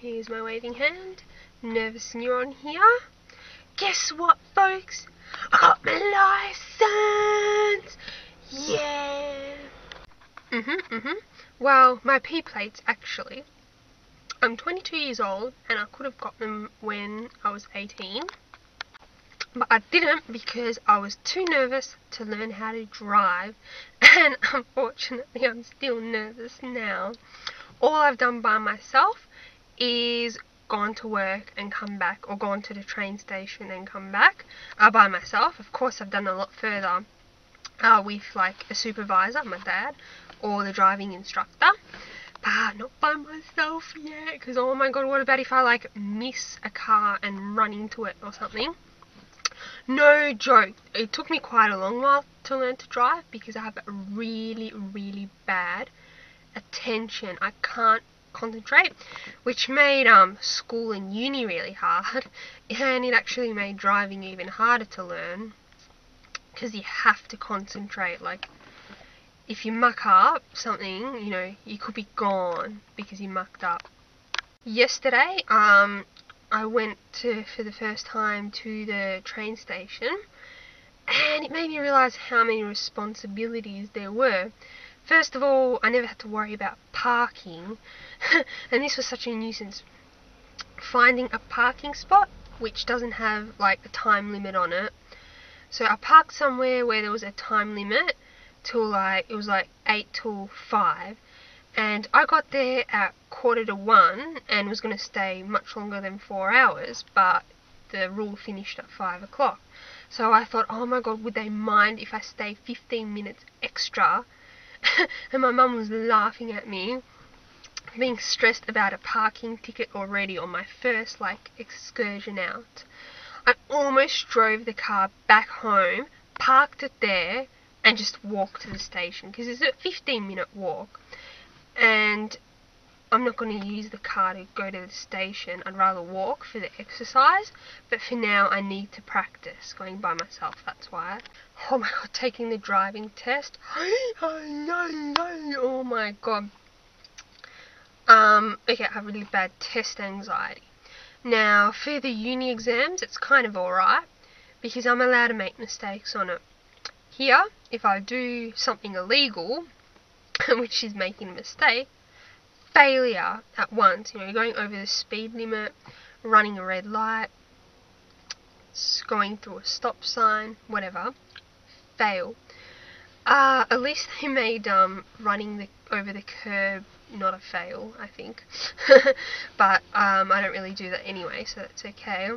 Here's my waving hand. Nervous Neuron here. Guess what, folks? I got my license! Yeah! Well, my P plates, actually. I'm 22 years old, and I could have got them when I was 18. But I didn't because I was too nervous to learn how to drive, and unfortunately I'm still nervous now. All I've done by myself is gone to work and come back, or gone to the train station and come back by myself. Of course I've done a lot further with like a supervisor, my dad, or the driving instructor, but not by myself yet, because oh my god, what about if I like miss a car and run into it or something? No joke, it took me quite a long while to learn to drive because I have a really bad attention. I can't concentrate, which made school and uni really hard, and it actually made driving even harder to learn because you have to concentrate. Like, if you muck up something, you know, you could be gone because you mucked up. Yesterday, I went for the first time to the train station, and it made me realise how many responsibilities there were. First of all, I never had to worry about parking, and this was such a nuisance. Finding a parking spot which doesn't have like a time limit on it. So I parked somewhere where there was a time limit till like, it was like 8 till 5. And I got there at 1:45 and was going to stay much longer than 4 hours, but the rule finished at 5 o'clock. So I thought, oh my god, would they mind if I stay 15 minutes extra? And my mum was laughing at me, being stressed about a parking ticket already on my first like excursion out. I almost drove the car back home, parked it there, and just walked to the station, because it's a 15-minute walk. And I'm not going to use the car to go to the station. I'd rather walk for the exercise, but for now I need to practice going by myself, that's why. Oh my god, taking the driving test. Oh my god. Okay, I have really bad test anxiety. Now, for the uni exams, it's kind of alright, because I'm allowed to make mistakes on it. Here, if I do something illegal, which is making a mistake, failure at once, you know, going over the speed limit, running a red light, going through a stop sign, whatever, fail. At least they made running over the curb not a fail, I think. But I don't really do that anyway, so that's okay.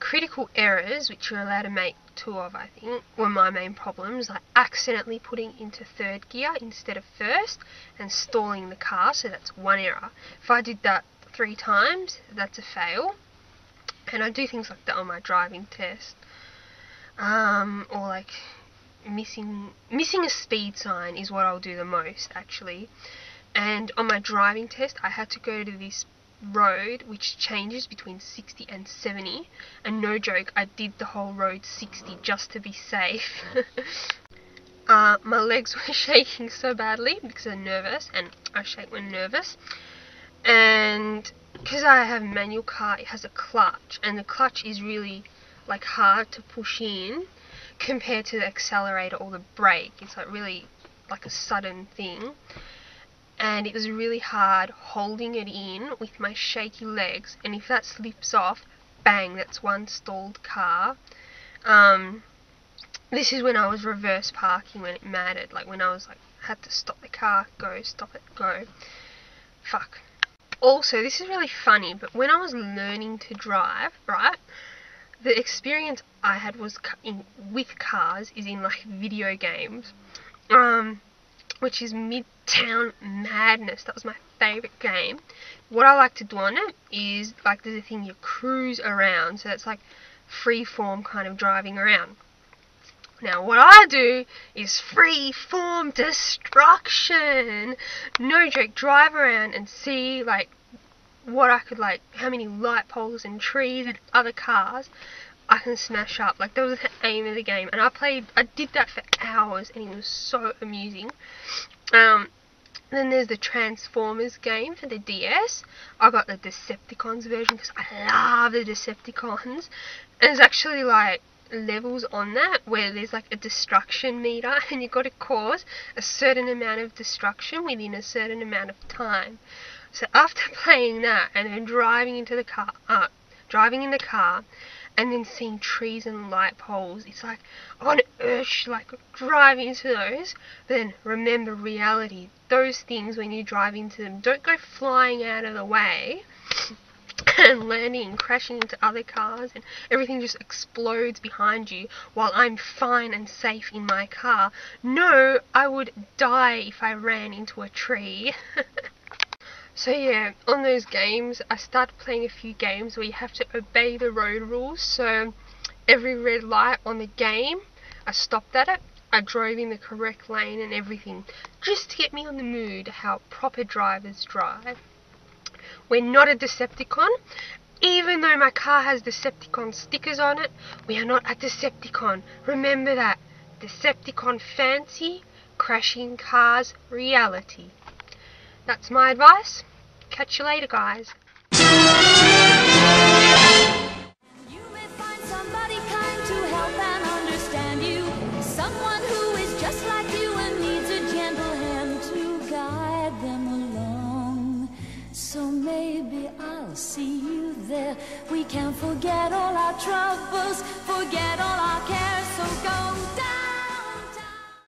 Critical errors, which you're allowed to make 2 of, I think, were my main problems, like accidentally putting into 3rd gear instead of 1st and stalling the car, so that's 1 error. If I did that 3 times, that's a fail. And I do things like that on my driving test. Or like missing a speed sign is what I'll do the most, actually. And on my driving test, I had to go to this road which changes between 60 and 70, and no joke, I did the whole road 60 just to be safe. My legs were shaking so badly because I'm nervous, and I shake when nervous. And because I have a manual car, it has a clutch, and the clutch is really like hard to push in compared to the accelerator or the brake. It's like really like a sudden thing. And it was really hard holding it in with my shaky legs, and if that slips off, bang, that's one stalled car. This is when I was reverse parking, when it mattered, like when I was like, had to stop the car, go, stop it, go. Fuck. Also, this is really funny, but when I was learning to drive, right, the experience I had was with cars is in like video games. Which is Midtown Madness. That was my favourite game. What I like to do on it is, like, there's a thing you cruise around, so it's like free-form kind of driving around. Now, what I do is free-form destruction. No joke, drive around and see, like, what I could, like, how many light poles and trees and other cars I can smash up. Like, that was the aim of the game, and I did that for hours, and it was so amusing. Then there's the Transformers game for the DS. I got the Decepticons version because I love the Decepticons. And there's actually like levels on that where there's like a destruction meter and you've got to cause a certain amount of destruction within a certain amount of time. So after playing that and then driving in the car and then seeing trees and light poles, it's like on urge like drive into those, but then remember reality. Those things, when you drive into them, don't go flying out of the way and landing and crashing into other cars and everything just explodes behind you while I'm fine and safe in my car. No, I would die if I ran into a tree. So yeah, on those games, I started playing a few games where you have to obey the road rules. So every red light on the game, I stopped at it. I drove in the correct lane and everything, just to get me on the mood how proper drivers drive. We're not a Decepticon. Even though my car has Decepticon stickers on it, we are not a Decepticon. Remember that. Decepticon fancy, crashing cars reality. That's my advice. Catch you later, guys. You may find somebody kind to help and understand you. Someone who is just like you and needs a gentle hand to guide them along. So maybe I'll see you there. We can forget all our troubles, forget all our cares.